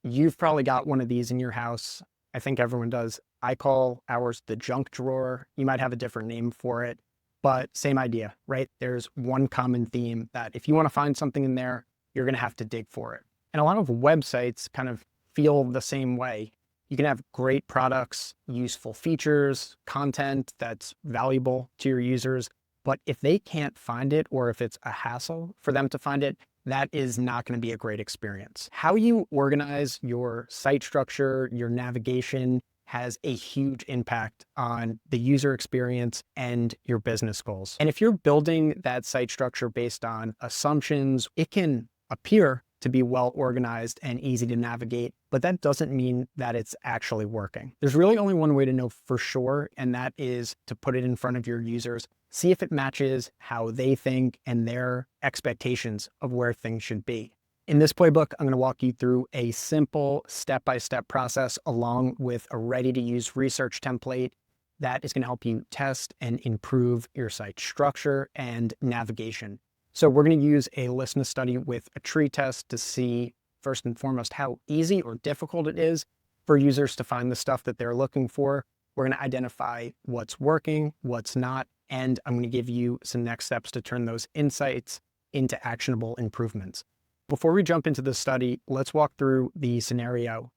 You've probably got one of these in your house. I think everyone does. I call ours the junk drawer. You might have a different name for it, but same idea, right? There's one common theme that if you want to find something in there, you're going to have to dig for it. And a lot of websites kind of feel the same way. You can have great products, useful features, content that's valuable to your users, but if they can't find it, or if it's a hassle for them to find it, that is not going to be a great experience. How you organize your site structure, your navigation has a huge impact on the user experience and your business goals. And if you're building that site structure based on assumptions, it can appear to be well organized and easy to navigate, but that doesn't mean that it's actually working. There's really only one way to know for sure, and that is to put it in front of your users. See if it matches how they think and their expectations of where things should be. In this playbook, I'm going to walk you through a simple step-by-step process along with a ready-to-use research template that is going to help you test and improve your site structure and navigation. So we're going to use a Lyssna study with a tree test to see, first and foremost, how easy or difficult it is for users to find the stuff that they're looking for. We're going to identify what's working, what's not, and I'm going to give you some next steps to turn those insights into actionable improvements. Before we jump into the study, let's walk through the scenario.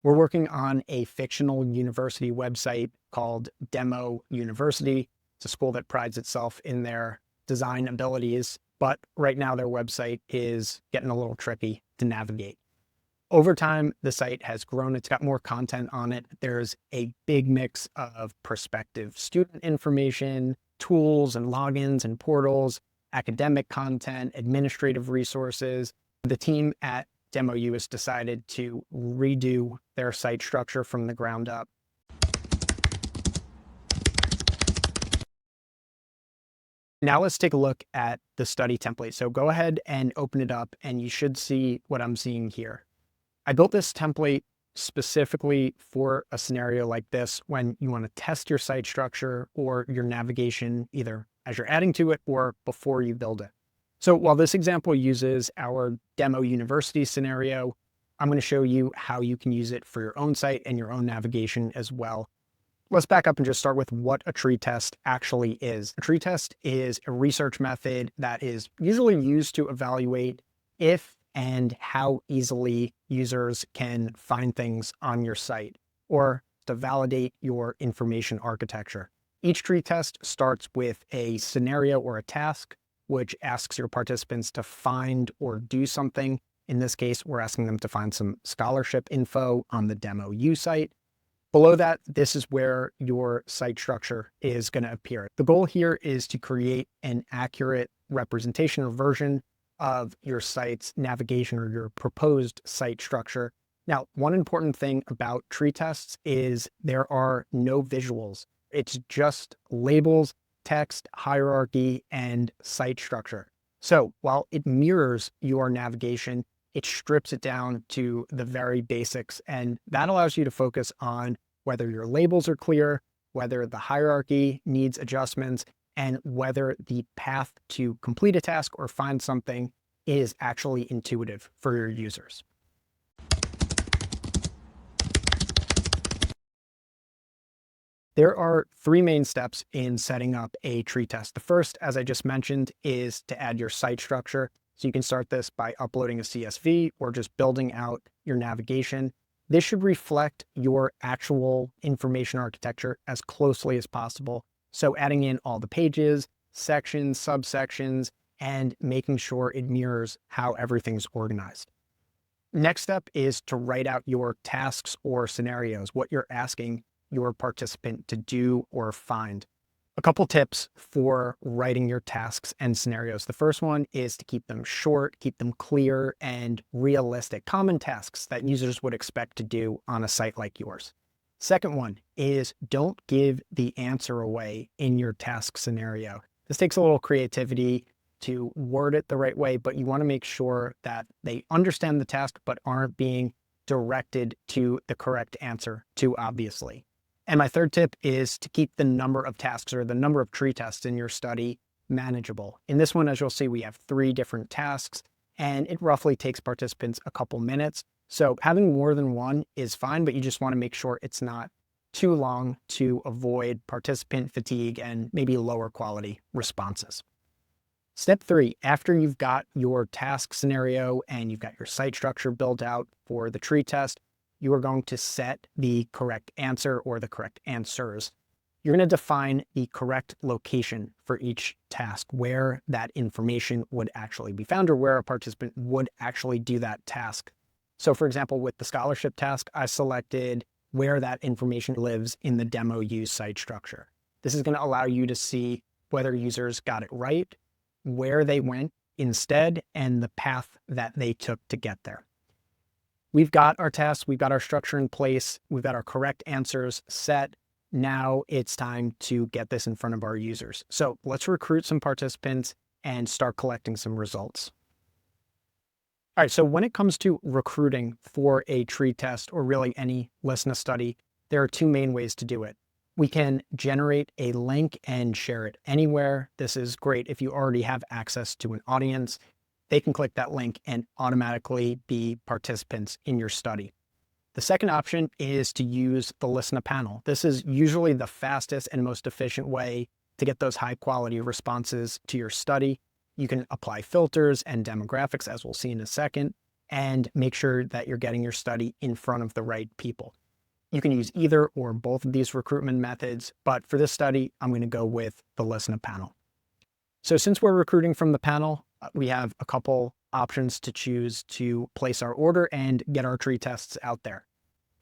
We're working on a fictional university website called Demo University. It's a school that prides itself in their design abilities, but right now their website is getting a little tricky to navigate. Over time, the site has grown. It's got more content on it. There's a big mix of prospective student information, tools and logins and portals, academic content, administrative resources. The team at Demo U has decided to redo their site structure from the ground up. Now let's take a look at the study template. So go ahead and open it up and you should see what I'm seeing here. I built this template specifically for a scenario like this when you want to test your site structure or your navigation, either as you're adding to it or before you build it. So while this example uses our Demo University scenario, I'm going to show you how you can use it for your own site and your own navigation as well. Let's back up and just start with what a tree test actually is. A tree test is a research method that is usually used to evaluate if and how easily users can find things on your site, or to validate your information architecture. Each tree test starts with a scenario or a task, which asks your participants to find or do something. In this case, we're asking them to find some scholarship info on the Demo U site. Below that, this is where your site structure is going to appear. The goal here is to create an accurate representation or version of your site's navigation or your proposed site structure. Now, one important thing about tree tests is there are no visuals. It's just labels, text, hierarchy, and site structure. So while it mirrors your navigation, it strips it down to the very basics, and that allows you to focus on whether your labels are clear, whether the hierarchy needs adjustments, and whether the path to complete a task or find something is actually intuitive for your users. There are three main steps in setting up a tree test. The first, as I just mentioned, is to add your site structure. So you can start this by uploading a CSV or just building out your navigation. This should reflect your actual information architecture as closely as possible. So adding in all the pages, sections, subsections, and making sure it mirrors how everything's organized. Next step is to write out your tasks or scenarios, what you're asking your participant to do or find. A couple tips for writing your tasks and scenarios. The first one is to keep them short, keep them clear and realistic, common tasks that users would expect to do on a site like yours. Second one is don't give the answer away in your task scenario. This takes a little creativity to word it the right way, but you want to make sure that they understand the task but aren't being directed to the correct answer too obviously. And my third tip is to keep the number of tasks or the number of tree tests in your study manageable. In this one, as you'll see, we have 3 different tasks, and it roughly takes participants a couple minutes. So having more than one is fine, but you just want to make sure it's not too long to avoid participant fatigue and maybe lower quality responses. Step 3, after you've got your task scenario and you've got your site structure built out for the tree test, you are going to set the correct answer or the correct answers. You're going to define the correct location for each task, where that information would actually be found or where a participant would actually do that task. So for example, with the scholarship task, I selected where that information lives in the demo use site structure. This is going to allow you to see whether users got it right, where they went instead, and the path that they took to get there. We've got our tasks, we've got our structure in place, we've got our correct answers set. Now it's time to get this in front of our users. So let's recruit some participants and start collecting some results. All right, so when it comes to recruiting for a tree test or really any Lyssna study, there are 2 main ways to do it. We can generate a link and share it anywhere. This is great if you already have access to an audience. They can click that link and automatically be participants in your study. The second option is to use the Lyssna panel. This is usually the fastest and most efficient way to get those high quality responses to your study. You can apply filters and demographics, as we'll see in a second, and make sure that you're getting your study in front of the right people. You can use either or both of these recruitment methods, but for this study, I'm going to go with the Lyssna panel. So since we're recruiting from the panel, we have a couple options to choose to place our order and get our tree tests out there.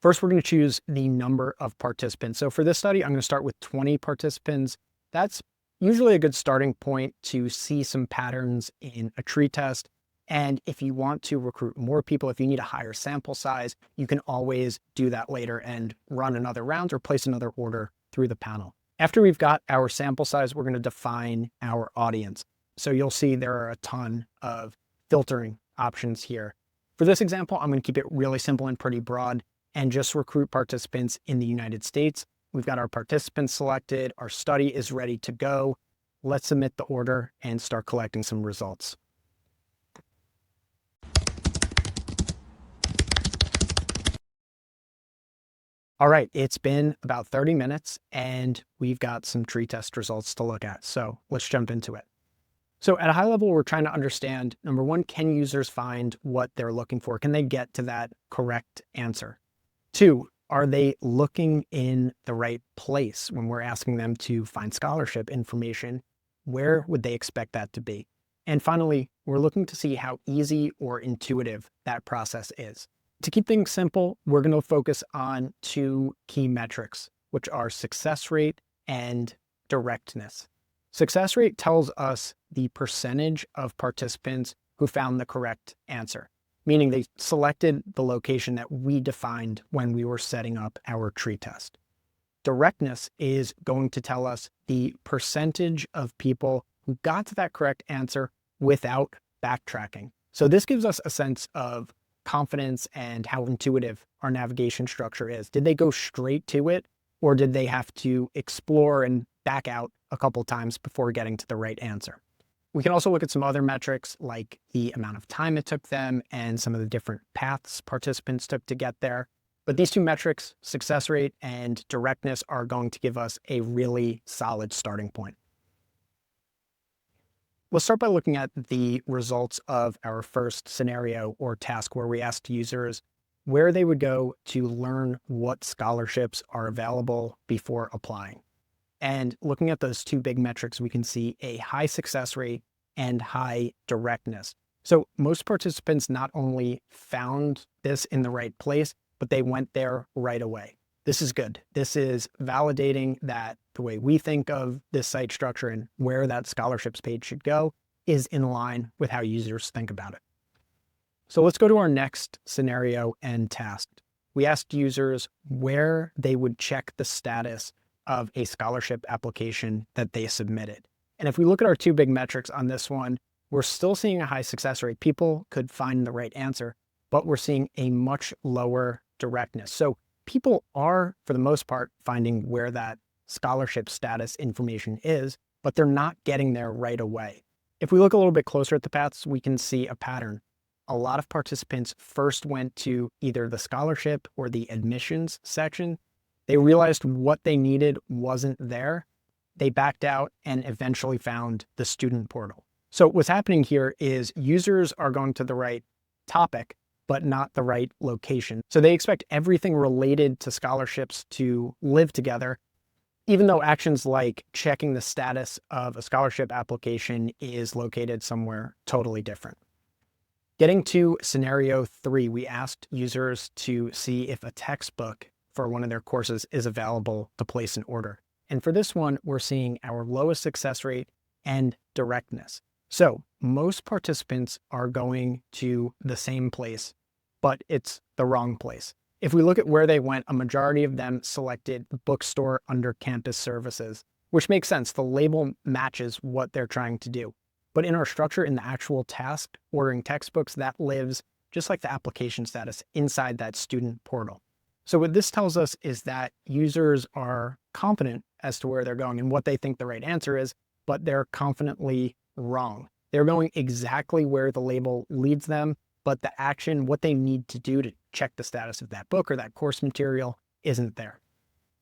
First, we're going to choose the number of participants. So for this study, I'm going to start with 20 participants. That's usually a good starting point to see some patterns in a tree test. And if you want to recruit more people, if you need a higher sample size, you can always do that later and run another round or place another order through the panel. After we've got our sample size, we're going to define our audience. So you'll see there are a ton of filtering options here. For this example, I'm going to keep it really simple and pretty broad and just recruit participants in the United States. We've got our participants selected. Our study is ready to go. Let's submit the order and start collecting some results. All right, it's been about 30 minutes and we've got some tree test results to look at. So let's jump into it. So at a high level, we're trying to understand, number one, can users find what they're looking for? Can they get to that correct answer? 2, are they looking in the right place when we're asking them to find scholarship information? Where would they expect that to be? And finally, we're looking to see how easy or intuitive that process is. To keep things simple, we're going to focus on 2 key metrics, which are success rate and directness. Success rate tells us the percentage of participants who found the correct answer, meaning they selected the location that we defined when we were setting up our tree test. Directness is going to tell us the percentage of people who got to that correct answer without backtracking. So this gives us a sense of confidence and how intuitive our navigation structure is. Did they go straight to it, or did they have to explore and back out a couple times before getting to the right answer? We can also look at some other metrics like the amount of time it took them and some of the different paths participants took to get there. But these 2 metrics, success rate and directness, are going to give us a really solid starting point. Let's start by looking at the results of our first scenario or task where we asked users where they would go to learn what scholarships are available before applying. And looking at those 2 big metrics, we can see a high success rate and high directness. So most participants not only found this in the right place, but they went there right away. This is good. This is validating that the way we think of this site structure and where that scholarships page should go is in line with how users think about it. So let's go to our next scenario and task. We asked users where they would check the status of a scholarship application that they submitted. And if we look at our 2 big metrics on this one, we're still seeing a high success rate. People could find the right answer, but we're seeing a much lower directness. So people are, for the most part, finding where that scholarship status information is, but they're not getting there right away. If we look a little bit closer at the paths, we can see a pattern. A lot of participants first went to either the scholarship or the admissions section. They realized what they needed wasn't there. They backed out and eventually found the student portal. So what's happening here is users are going to the right topic, but not the right location. So they expect everything related to scholarships to live together, even though actions like checking the status of a scholarship application is located somewhere totally different. Getting to scenario 3, we asked users to see if a textbook for one of their courses is available to place an order. And for this one, we're seeing our lowest success rate and directness. So most participants are going to the same place, but it's the wrong place. If we look at where they went, a majority of them selected the bookstore under campus services, which makes sense. The label matches what they're trying to do. But in our structure, in the actual task, ordering textbooks, that lives just like the application status inside that student portal. So what this tells us is that users are confident as to where they're going and what they think the right answer is, but they're confidently wrong. They're going exactly where the label leads them, but the action, what they need to do to check the status of that book or that course material isn't there.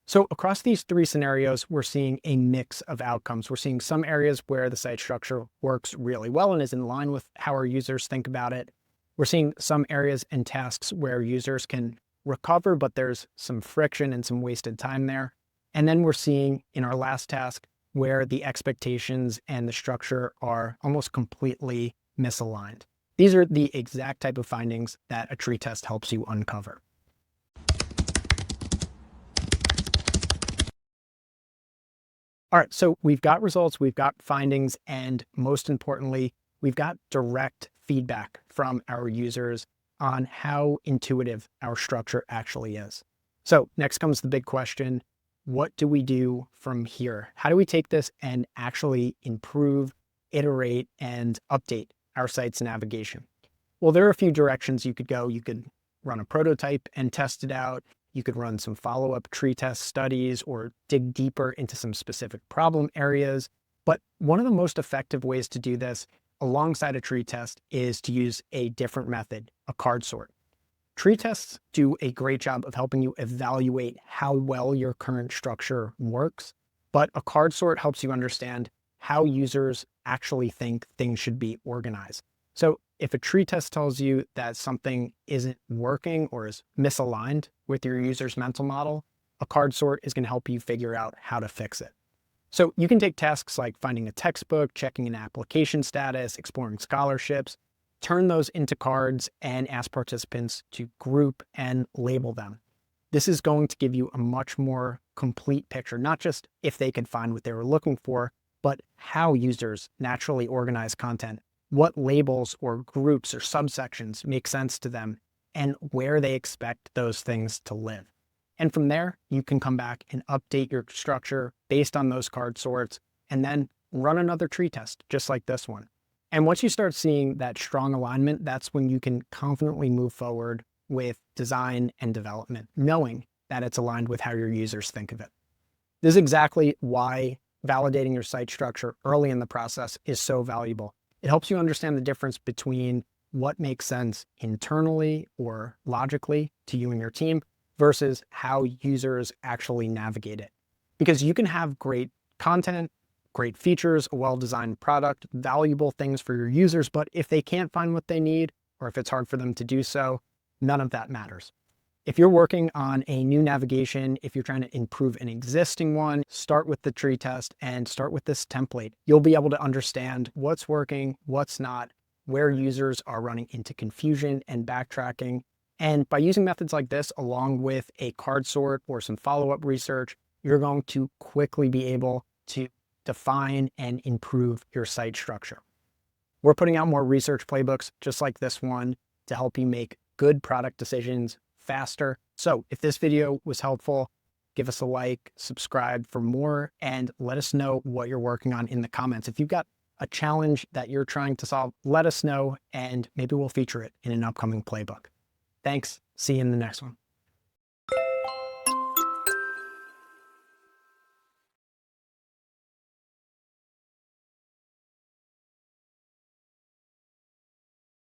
So across these 3 scenarios, we're seeing a mix of outcomes. We're seeing some areas where the site structure works really well and is in line with how our users think about it. We're seeing some areas and tasks where users can recover, but there's some friction and some wasted time there. And then we're seeing in our last task where the expectations and the structure are almost completely misaligned. These are the exact type of findings that a tree test helps you uncover. All right, so we've got results, we've got findings, and most importantly, we've got direct feedback from our users on how intuitive our structure actually is. So next comes the big question: what do we do from here? How do we take this and actually improve, iterate, and update our site's navigation? Well, there are a few directions you could go. You could run a prototype and test it out. You could run some follow-up tree test studies or dig deeper into some specific problem areas. But one of the most effective ways to do this alongside a tree test is to use a different method, a card sort. Tree tests do a great job of helping you evaluate how well your current structure works, but a card sort helps you understand how users actually think things should be organized. So if a tree test tells you that something isn't working or is misaligned with your user's mental model, a card sort is going to help you figure out how to fix it. So you can take tasks like finding a textbook, checking an application status, exploring scholarships, turn those into cards and ask participants to group and label them. This is going to give you a much more complete picture, not just if they could find what they were looking for, but how users naturally organize content, what labels or groups or subsections make sense to them, and where they expect those things to live. And from there, you can come back and update your structure based on those card sorts, and then run another tree test, just like this one. And once you start seeing that strong alignment, that's when you can confidently move forward with design and development, knowing that it's aligned with how your users think of it. This is exactly why validating your site structure early in the process is so valuable. It helps you understand the difference between what makes sense internally or logically to you and your team versus how users actually navigate it. Because you can have great content, great features, a well-designed product, valuable things for your users, but if they can't find what they need, or if it's hard for them to do so, none of that matters. If you're working on a new navigation, if you're trying to improve an existing one, start with the tree test and start with this template. You'll be able to understand what's working, what's not, where users are running into confusion and backtracking. And by using methods like this, along with a card sort or some follow-up research, you're going to quickly be able to define and improve your site structure. We're putting out more research playbooks just like this one to help you make good product decisions faster. So if this video was helpful, give us a like, subscribe for more, and let us know what you're working on in the comments. If you've got a challenge that you're trying to solve, let us know, and maybe we'll feature it in an upcoming playbook. Thanks. See you in the next one.